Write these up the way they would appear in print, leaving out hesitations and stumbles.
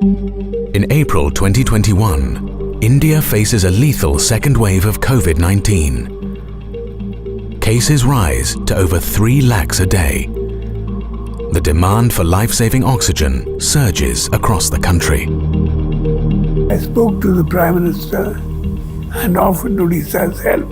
In April 2021, India faces a lethal second wave of COVID-19. Cases rise to over 3 lakhs a day. The demand for life-saving oxygen surges across the country. I spoke to the Prime Minister and offered Odisha's help.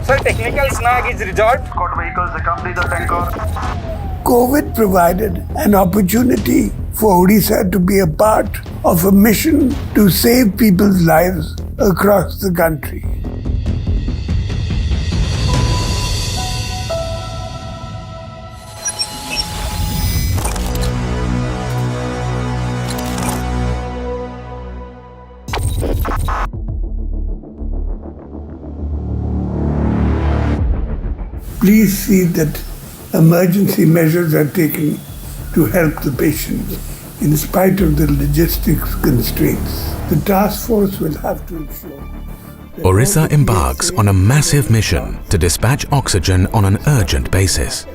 Sir, technical snag is resolved. Escort vehicles accompany the tanker. COVID provided an opportunity for Odisha to be a part of a mission to save people's lives across the country. Please see that emergency measures are taken to help the patients in spite of the logistics constraints. The task force will have to ensure that Orissa embarks on a massive mission to dispatch oxygen on an urgent basis.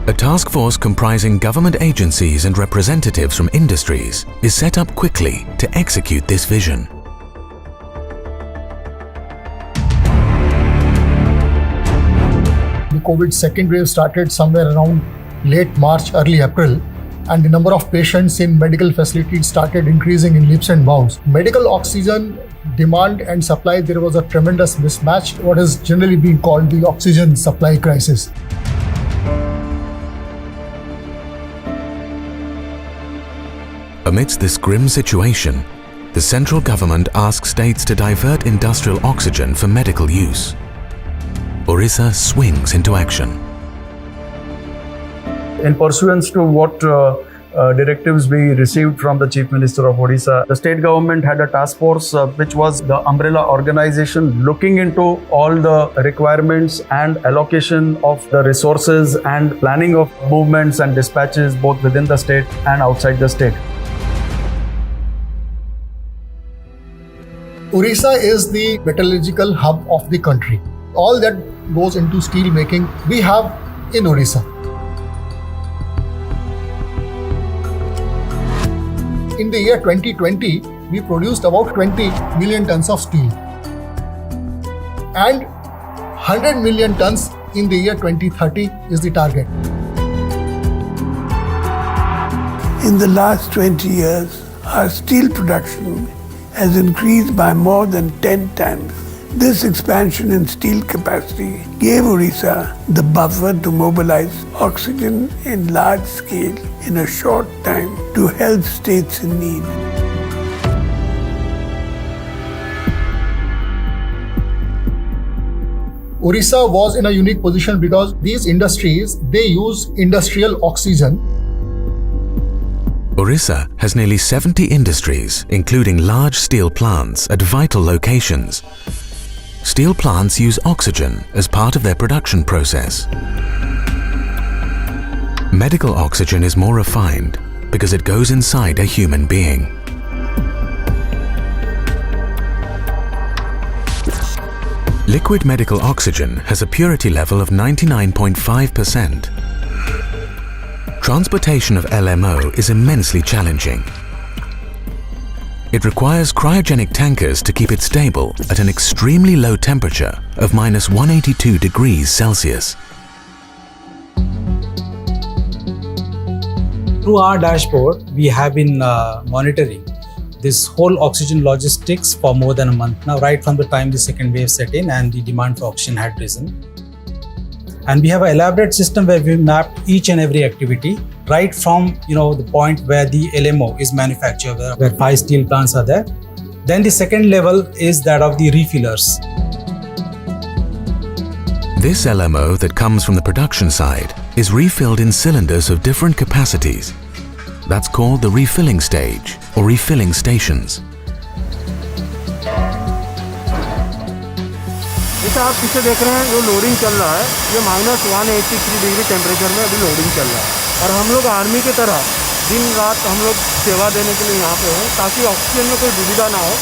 A task force comprising government agencies and representatives from industries is set up quickly to execute this vision. The COVID second wave started somewhere around late March, early April, and the number of patients in medical facilities started increasing in leaps and bounds. Medical oxygen demand and supply, there was a tremendous mismatch, what is generally being called the oxygen supply crisis. Amidst this grim situation, the central government asks states to divert industrial oxygen for medical use. Orissa swings into action. In pursuance to what directives we received from the Chief Minister of Odisha, the state government had a task force which was the umbrella organization looking into all the requirements and allocation of the resources and planning of movements and dispatches both within the state and outside the state. Orissa is the metallurgical hub of the country. All that goes into steel making, we have in Orissa. In the year 2020, we produced about 20 million tons of steel and 100 million tons in the year 2030 is the target. In the last 20 years, our steel production has increased by more than 10 times. This expansion in steel capacity gave Odisha the buffer to mobilize oxygen in large scale in a short time to help states in need. Orissa was in a unique position because these industries, they use industrial oxygen. Orissa has nearly 70 industries, including large steel plants at vital locations. Steel plants use oxygen as part of their production process. Medical oxygen is more refined because it goes inside a human being. Liquid medical oxygen has a purity level of 99.5%. Transportation of LMO is immensely challenging. It requires cryogenic tankers to keep it stable at an extremely low temperature of -182 degrees Celsius. Through our dashboard, we have been monitoring this whole oxygen logistics for more than a month now, right from the time the second wave set in and the demand for oxygen had risen. And we have an elaborate system where we mapped each and every activity, right from the point where the LMO is manufactured, where 5 steel plants are there. Then the second level is that of the refillers. This LMO that comes from the production side is refilled in cylinders of different capacities. That's called the refilling stage or refilling stations. जैसा आप पीछे देख रहे हैं जो loading चल रहा है ये -183 डिग्री टेम्परेचर में अभी लोडिंग चल रहा है और हम लोग आर्मी की तरह दिन रात हम लोग सेवा देने के लिए यहाँ पे हैं ताकि ऑक्सीजन में कोई दुविधा ना हो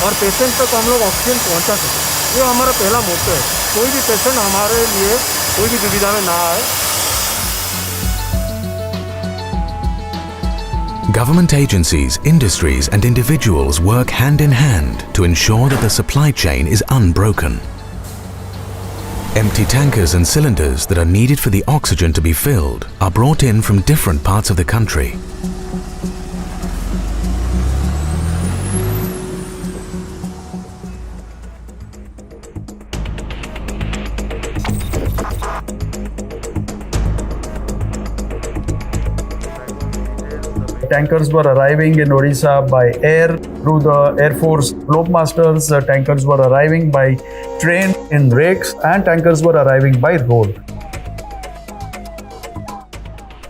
और पेशेंट तक हम लोग ऑक्सीजन पहुँचा सकें। ये हमारा पहला मोटो है, कोई भी पेशेंट हमारे लिए कोई भी दुविधा में ना आए। Government agencies, industries and individuals work hand in hand to ensure that the supply chain is unbroken. Empty tankers and cylinders that are needed for the oxygen to be filled are brought in from different parts of the country. Tankers were arriving in Odisha by air through the Air Force Globemasters. Tankers were arriving by train in rakes, and tankers were arriving by road.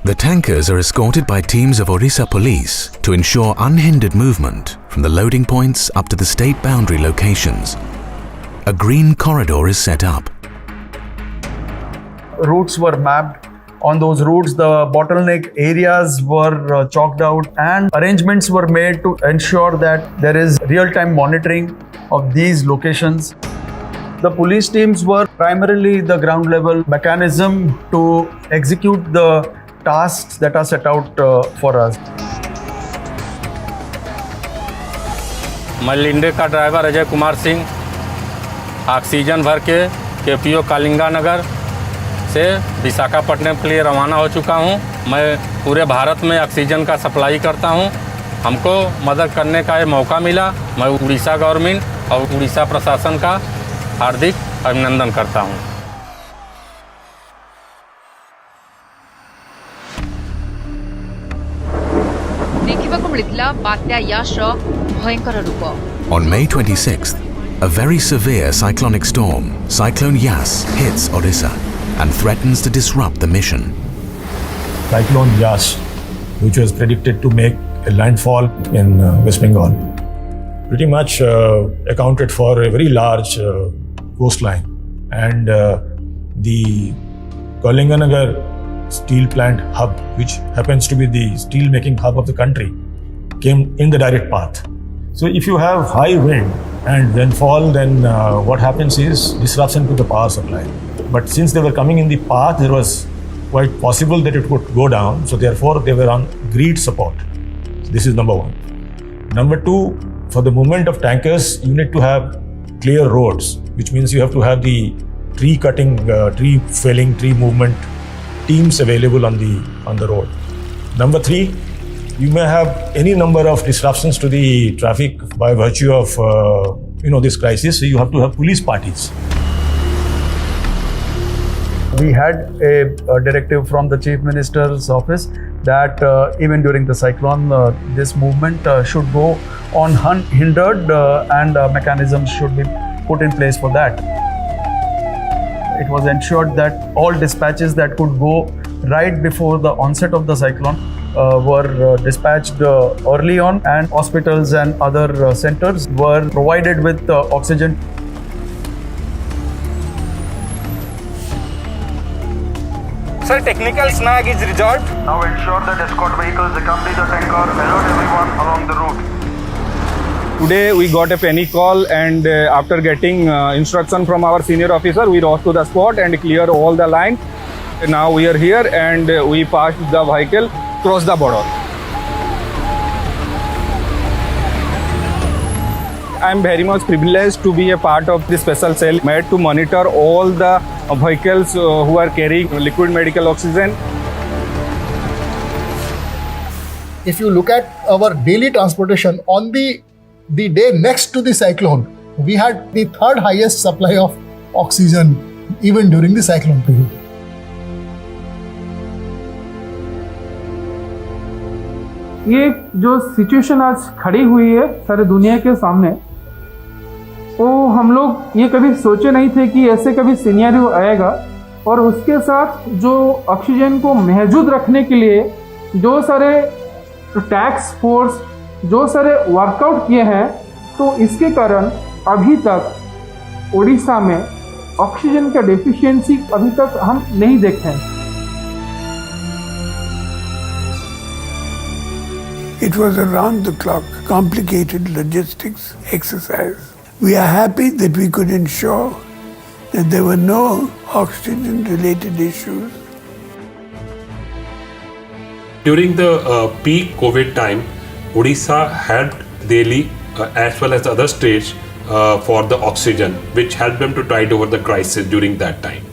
The tankers are escorted by teams of Odisha police to ensure unhindered movement from the loading points up to the state boundary locations. A green corridor is set up. Routes were mapped. On those routes, the bottleneck areas were chalked out, and arrangements were made to ensure that there is real-time monitoring of these locations. The police teams were primarily the ground level mechanism to execute the tasks that are set out for us. मैं Linde का driver Ajay Kumar Singh oxygen भर के KPO Kalinga नगर से विशाखापट्टनम के लिए रवाना हो चुका हूं। मैं पूरे भारत में ऑक्सीजन का सप्लाई करता हूं। हमको मदद करने का ये मौका मिला। मैं उड़ीसा गवर्नमेंट और उड़ीसा प्रशासन का हार्दिक अभिनंदन करता हूं। देखिबाकु मिलिथिला बात्या याशर भयंकर रूप। On May 26th, a very severe cyclonic storm, Cyclone Yas, hits Odisha and threatens to disrupt the mission. Cyclone Yas, which was predicted to make a landfall in West Bengal, pretty much accounted for a very large coastline, and the Kalinganagar steel plant hub, which happens to be the steel making hub of the country, came in the direct path. So if you have high wind and rainfall, then what happens is disruption to the power supply. But since they were coming in the path, it was quite possible that it would go down. So therefore, they were on grid support. So this is number one. Number two, for the movement of tankers, you need to have clear roads, which means you have to have the tree cutting, tree felling, tree movement teams available on the road. Number three, you may have any number of disruptions to the traffic by virtue of this crisis. So you have to have police parties. We had a directive from the Chief Minister's office that even during the cyclone, this movement should go on unhindered and mechanisms should be put in place for that. It was ensured that all dispatches that could go right before the onset of the cyclone were dispatched early on, and hospitals and other centers were provided with oxygen. Sir, technical snag is resolved. Now ensure that escort vehicles accompany the tanker, alert everyone along the route. Today we got a panic call, and after getting instruction from our senior officer, we rushed to the spot and cleared all the line. Now we are here and we passed the vehicle, crossed the border. I am very much privileged to be a part of this special cell made to monitor all the vehicles who are carrying liquid medical oxygen. If you look at our daily transportation, on the day next to the cyclone, we had the third highest supply of oxygen even during the cyclone period. ये जो situation आज खड़ी हुई है सारे दुनिया के सामने, वो हम लोग ये कभी सोचे नहीं थे कि ऐसे कभी सिनेरियो आएगा। और उसके साथ जो ऑक्सीजन को महजूद रखने के लिए जो सारे टैक्स फोर्स जो सारे वर्कआउट किए हैं, तो इसके कारण अभी तक उड़ीसा में ऑक्सीजन का डेफिशिएंसी अभी तक हम नहीं देखे हैं। It was a round-the-clock, complicated logistics exercise. We are happy that we could ensure that there were no oxygen-related issues. During the peak COVID time, Odisha helped Delhi as well as other states for the oxygen, which helped them to tide over the crisis during that time.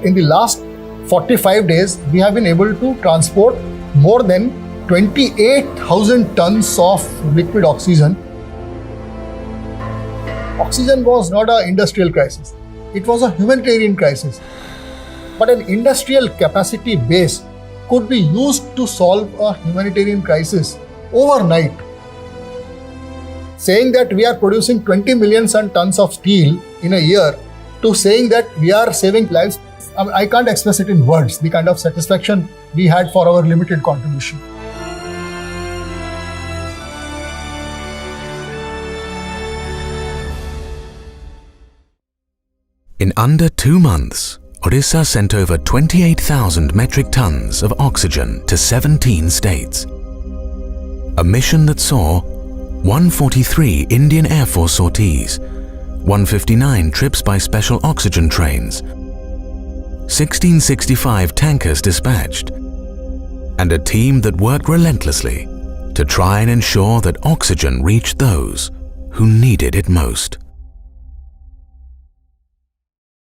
In the last 45 days, we have been able to transport more than 28,000 tons of liquid oxygen. Oxygen was not an industrial crisis. It was a humanitarian crisis. But an industrial capacity base could be used to solve a humanitarian crisis overnight. Saying that we are producing 20 million tons of steel in a year to saying that we are saving lives, I can't express it in words, the kind of satisfaction we had for our limited contribution. In under 2 months, Odisha sent over 28,000 metric tons of oxygen to 17 states. A mission that saw 143 Indian Air Force sorties, 159 trips by special oxygen trains, 1665 tankers dispatched, and a team that worked relentlessly to try and ensure that oxygen reached those who needed it most.